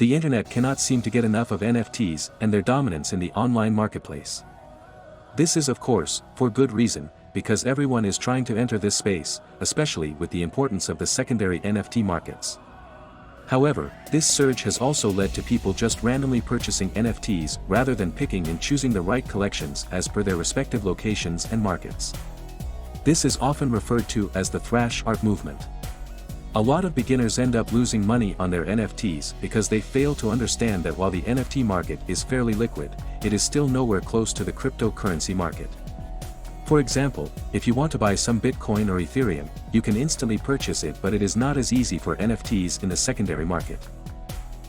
The internet cannot seem to get enough of NFTs and their dominance in the online marketplace. This is of course, for good reason, because everyone is trying to enter this space, especially with the importance of the secondary NFT markets. However, this surge has also led to people just randomly purchasing NFTs rather than picking and choosing the right collections as per their respective locations and markets. This is often referred to as the thrash art movement. A lot of beginners end up losing money on their NFTs because they fail to understand that while the NFT market is fairly liquid, it is still nowhere close to the cryptocurrency market. For example, if you want to buy some Bitcoin or Ethereum, you can instantly purchase it, but it is not as easy for NFTs in the secondary market.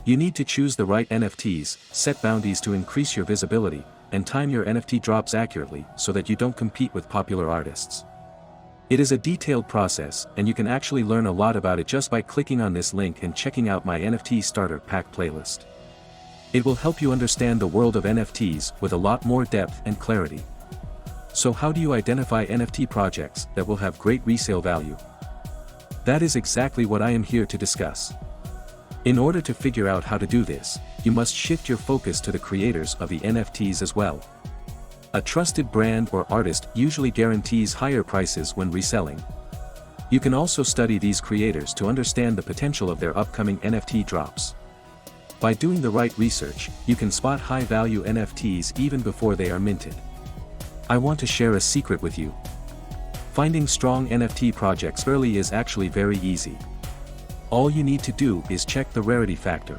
You need to choose the right NFTs, set boundaries to increase your visibility, and time your NFT drops accurately so that you don't compete with popular artists. It is a detailed process, and you can actually learn a lot about it just by clicking on this link and checking out my NFT Starter Pack playlist. It will help you understand the world of NFTs with a lot more depth and clarity. So how do you identify NFT projects that will have great resale value? That is exactly what I am here to discuss. In order to figure out how to do this, you must shift your focus to the creators of the NFTs as well. A trusted brand or artist usually guarantees higher prices when reselling. You can also study these creators to understand the potential of their upcoming NFT drops. By doing the right research, you can spot high-value NFTs even before they are minted. I want to share a secret with you. Finding strong NFT projects early is actually very easy. All you need to do is check the rarity factor.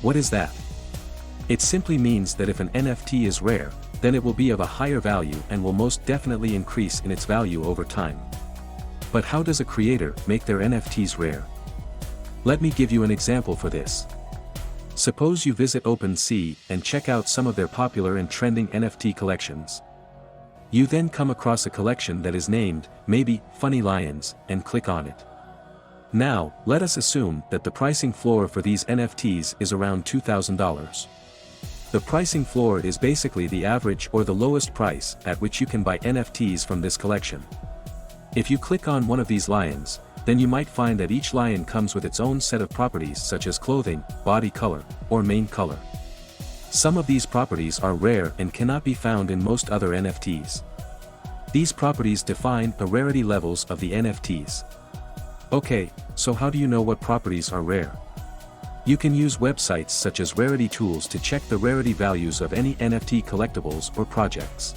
What is that? It simply means that if an NFT is rare, then it will be of a higher value and will most definitely increase in its value over time. But how does a creator make their NFTs rare? Let me give you an example for this. Suppose you visit OpenSea and check out some of their popular and trending NFT collections. You then come across a collection that is named, maybe, Funny Lions, and click on it. Now, let us assume that the pricing floor for these NFTs is around $2,000. The pricing floor is basically the average or the lowest price at which you can buy NFTs from this collection. If you click on one of these lions, then you might find that each lion comes with its own set of properties such as clothing, body color, or mane color. Some of these properties are rare and cannot be found in most other NFTs. These properties define the rarity levels of the NFTs. Okay, so how do you know what properties are rare? You can use websites such as Rarity Tools to check the rarity values of any NFT collectibles or projects.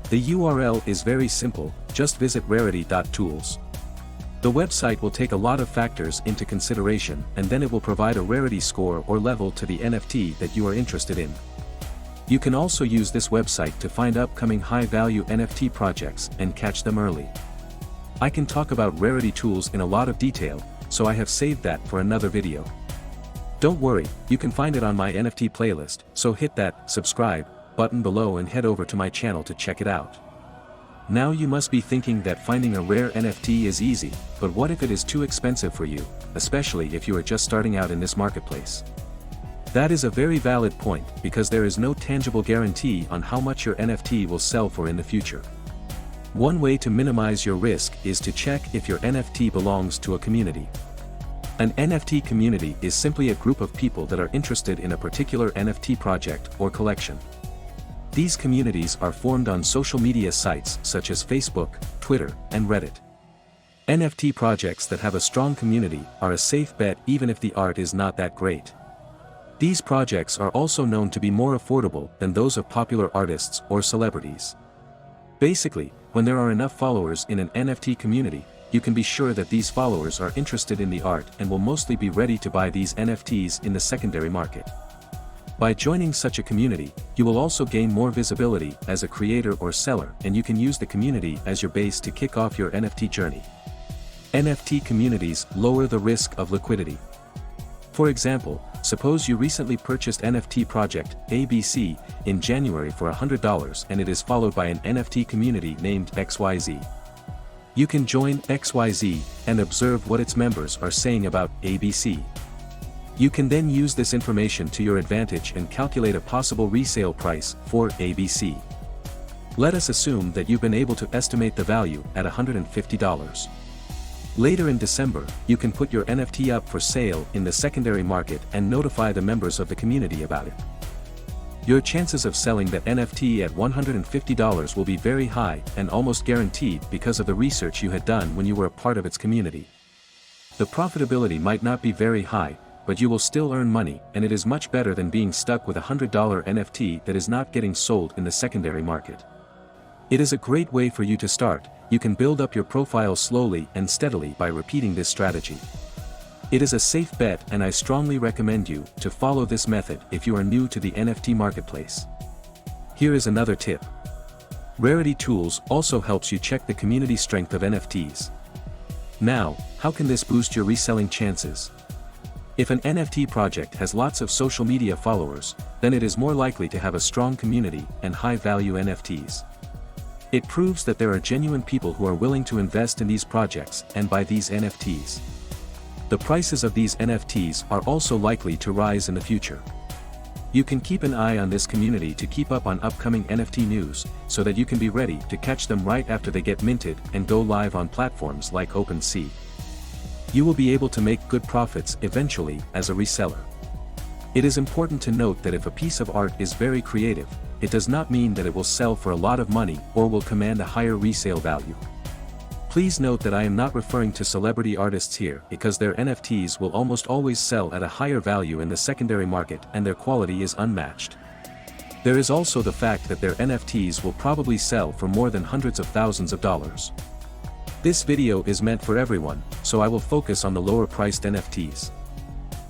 The URL is very simple, just visit rarity.tools. The website will take a lot of factors into consideration, and then it will provide a rarity score or level to the NFT that you are interested in. You can also use this website to find upcoming high-value NFT projects and catch them early. I can talk about Rarity Tools in a lot of detail, so I have saved that for another video. Don't worry, you can find it on my NFT playlist, so hit that subscribe button below and head over to my channel to check it out. Now you must be thinking that finding a rare NFT is easy, but what if it is too expensive for you, especially if you are just starting out in this marketplace? That is a very valid point, because there is no tangible guarantee on how much your NFT will sell for in the future. One way to minimize your risk is to check if your NFT belongs to a community. An NFT community is simply a group of people that are interested in a particular NFT project or collection. These communities are formed on social media sites such as Facebook, Twitter, and Reddit. NFT projects that have a strong community are a safe bet even if the art is not that great. These projects are also known to be more affordable than those of popular artists or celebrities. Basically, when there are enough followers in an NFT community, you can be sure that these followers are interested in the art and will mostly be ready to buy these NFTs in the secondary market. By joining such a community, you will also gain more visibility as a creator or seller, and you can use the community as your base to kick off your NFT journey. NFT communities lower the risk of liquidity. For example, suppose you recently purchased NFT project ABC in January for $100 and it is followed by an NFT community named XYZ. You can join XYZ and observe what its members are saying about ABC. You can then use this information to your advantage and calculate a possible resale price for ABC. Let us assume that you've been able to estimate the value at $150. Later in December, you can put your NFT up for sale in the secondary market and notify the members of the community about it. Your chances of selling that NFT at $150 will be very high and almost guaranteed because of the research you had done when you were a part of its community. The profitability might not be very high, but you will still earn money, and it is much better than being stuck with a $100 NFT that is not getting sold in the secondary market. It is a great way for you to start. You can build up your profile slowly and steadily by repeating this strategy. It is a safe bet, and I strongly recommend you to follow this method if you are new to the NFT marketplace. Here is another tip. Rarity Tools also helps you check the community strength of NFTs. Now, how can this boost your reselling chances? If an NFT project has lots of social media followers, then it is more likely to have a strong community and high-value NFTs. It proves that there are genuine people who are willing to invest in these projects and buy these NFTs. The prices of these NFTs are also likely to rise in the future. You can keep an eye on this community to keep up on upcoming NFT news, so that you can be ready to catch them right after they get minted and go live on platforms like OpenSea. You will be able to make good profits eventually as a reseller. It is important to note that if a piece of art is very creative, it does not mean that it will sell for a lot of money or will command a higher resale value. Please note that I am not referring to celebrity artists here, because their NFTs will almost always sell at a higher value in the secondary market and their quality is unmatched. There is also the fact that their NFTs will probably sell for more than hundreds of thousands of dollars. This video is meant for everyone, so I will focus on the lower-priced NFTs.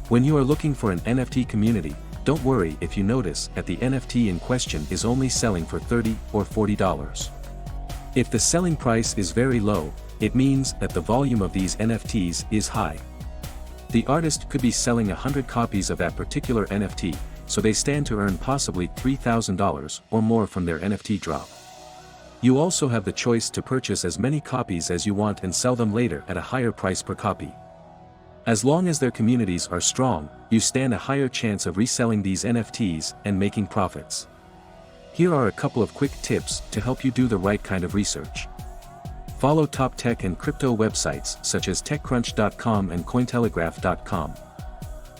When you are looking for an NFT community, don't worry if you notice that the NFT in question is only selling for $30 or $40. If the selling price is very low, it means that the volume of these NFTs is high. The artist could be selling 100 copies of that particular NFT, so they stand to earn possibly $3,000 or more from their NFT drop. You also have the choice to purchase as many copies as you want and sell them later at a higher price per copy. As long as their communities are strong, you stand a higher chance of reselling these NFTs and making profits. Here are a couple of quick tips to help you do the right kind of research. Follow top tech and crypto websites such as TechCrunch.com and Cointelegraph.com.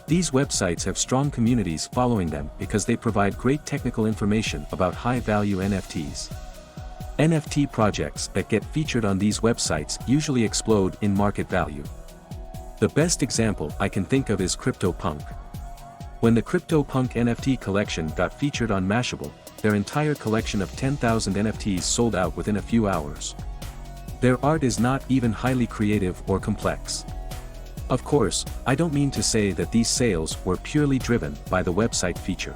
These websites have strong communities following them because they provide great technical information about high-value NFTs. NFT projects that get featured on these websites usually explode in market value. The best example I can think of is CryptoPunk. When the CryptoPunk NFT collection got featured on Mashable, their entire collection of 10,000 NFTs sold out within a few hours. Their art is not even highly creative or complex. Of course, I don't mean to say that these sales were purely driven by the website feature.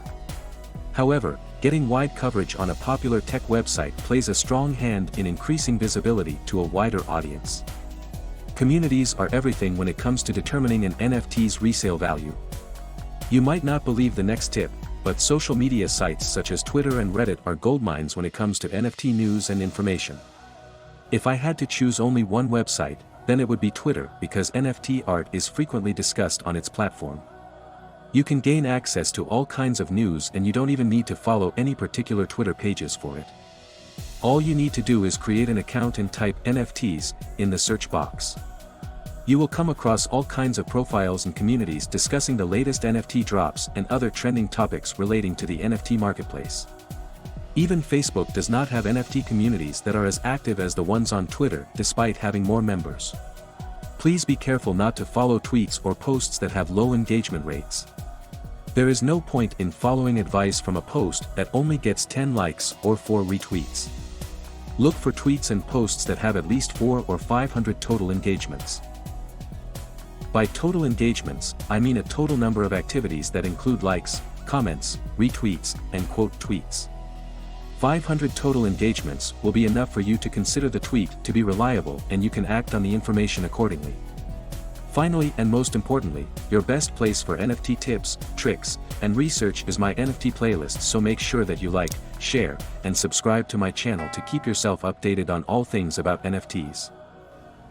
However, getting wide coverage on a popular tech website plays a strong hand in increasing visibility to a wider audience. Communities are everything when it comes to determining an NFT's resale value. You might not believe the next tip, but social media sites such as Twitter and Reddit are goldmines when it comes to NFT news and information. If I had to choose only one website, then it would be Twitter, because NFT art is frequently discussed on its platform. You can gain access to all kinds of news and you don't even need to follow any particular Twitter pages for it. All you need to do is create an account and type NFTs in the search box. You will come across all kinds of profiles and communities discussing the latest NFT drops and other trending topics relating to the NFT marketplace. Even Facebook does not have NFT communities that are as active as the ones on Twitter, despite having more members. Please be careful not to follow tweets or posts that have low engagement rates. There is no point in following advice from a post that only gets 10 likes or 4 retweets. Look for tweets and posts that have at least 400 or 500 total engagements. By total engagements, I mean a total number of activities that include likes, comments, retweets, and quote tweets. 500 total engagements will be enough for you to consider the tweet to be reliable, and you can act on the information accordingly. Finally, and most importantly, your best place for NFT tips, tricks, and research is my NFT playlist, so make sure that you like, share, and subscribe to my channel to keep yourself updated on all things about NFTs.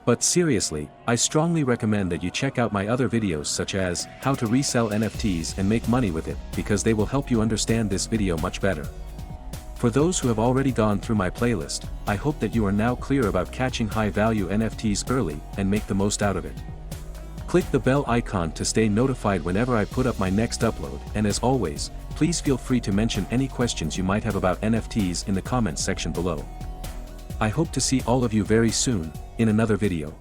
But seriously, I strongly recommend that you check out my other videos such as how to resell NFTs and make money with it, because they will help you understand this video much better. For those who have already gone through my playlist, I hope that you are now clear about catching high-value NFTs early and make the most out of it. Click the bell icon to stay notified whenever I put up my next upload, and as always, please feel free to mention any questions you might have about NFTs in the comments section below. I hope to see all of you very soon, in another video.